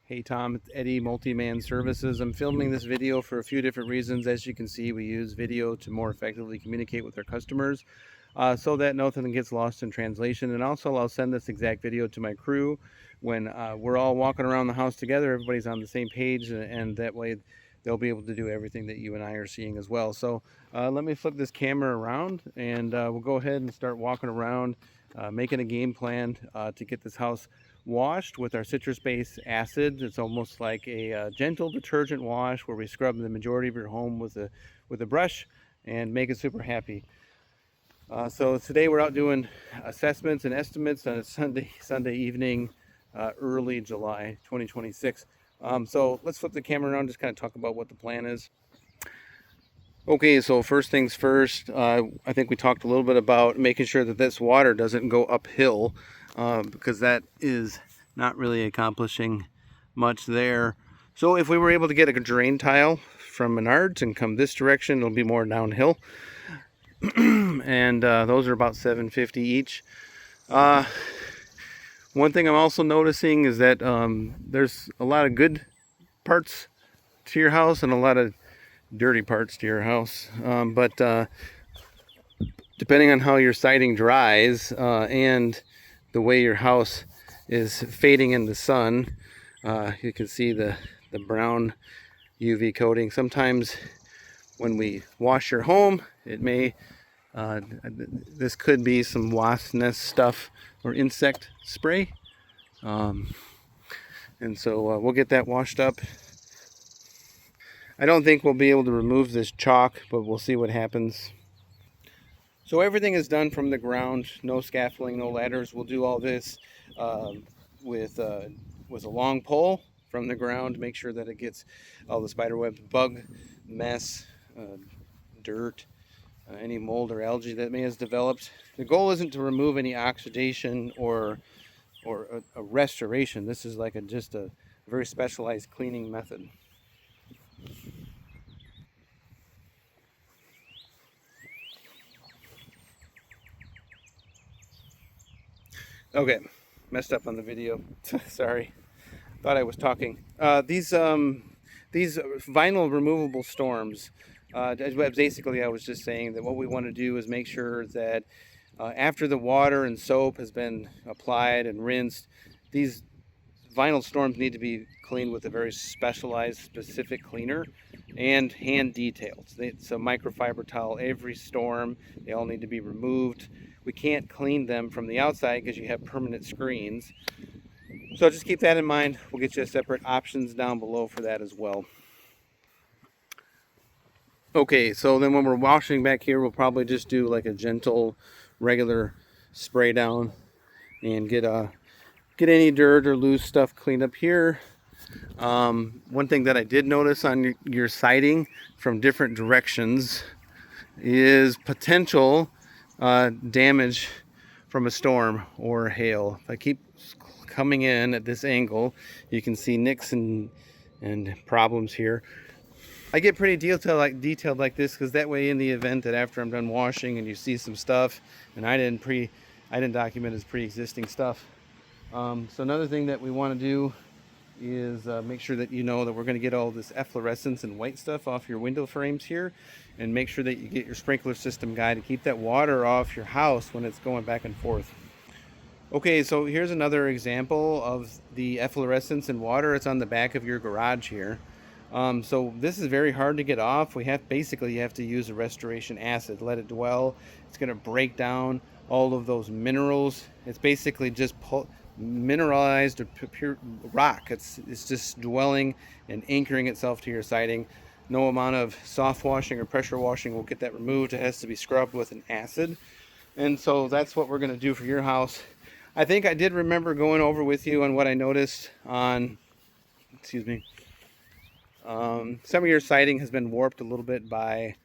Hey Tom, it's Eddie Multi-Man Services. I'm filming this video for a few different reasons. As you can see, we use video to more effectively communicate with our customers so that nothing gets lost in translation. And also I'll send this exact video to my crew when we're all walking around the house together. Everybody's on the same page, and that way they'll be able to do everything that you and I are seeing as well. So let me flip this camera around and we'll go ahead and start walking around, making a game plan to get this house washed with our citrus-based acid. It's almost like a gentle detergent wash where we scrub the majority of your home with a brush and make it super happy. So today we're out doing assessments and estimates on a Sunday evening, early July 2026. So let's flip the camera around, just kind of talk about what the plan is. Okay, so first things first, I think we talked a little bit about making sure that this water doesn't go uphill, because that is not really accomplishing much there. So if we were able to get a drain tile from Menards and come this direction, it'll be more downhill. And those are about $7.50 each. One thing I'm also noticing is that there's a lot of good parts to your house and a lot of dirty parts to your house, but depending on how your siding dries and the way your house is fading in the sun, you can see the brown UV coating. Sometimes when we wash your home, it may this could be some wasp nest stuff or insect spray, and so we'll get that washed up. I don't think we'll be able to remove this chalk, but we'll see what happens. So everything is done from the ground, no scaffolding, no ladders. We'll do all this with a long pole from the ground, make sure that it gets all the spider webs, bug mess, dirt, any mold or algae that may have developed. The goal isn't to remove any oxidation or a restoration. This is like just a very specialized cleaning method. Okay, messed up on the video. Sorry, thought I was talking. These vinyl removable storms. Basically, I was just saying that what we want to do is make sure that after the water and soap has been applied and rinsed, these vinyl storms need to be cleaned with a very specialized, specific cleaner and hand detailed. It's a microfiber towel every storm. They all need to be removed. We can't clean them from the outside because you have permanent screens. So just keep that in mind. We'll get you separate options down below for that as well. Okay, so then when we're washing back here, we'll probably just do like a gentle, regular spray down and get any dirt or loose stuff cleaned up here. One thing that I did notice on your siding from different directions is potential damage from a storm or hail. If I keep coming in at this angle, you can see nicks and problems here. I get pretty detailed like this because that way, in the event that after I'm done washing and you see some stuff and I didn't document as pre-existing stuff. So another thing that we want to do is make sure that you know that we're going to get all this efflorescence and white stuff off your window frames here, and make sure that you get your sprinkler system guy to keep that water off your house when it's going back and forth. Okay, so here's another example of the efflorescence and water. It's on the back of your garage here. So this is very hard to get off. You have to use a restoration acid, let it dwell. It's going to break down all of those minerals. It's basically just mineralized or pure rock. It's just dwelling and anchoring itself to your siding. No amount of soft washing or pressure washing will get that removed. It has to be scrubbed with an acid. And so that's what we're going to do for your house. I think I did remember going over with you on what I noticed on, some of your siding has been warped a little bit by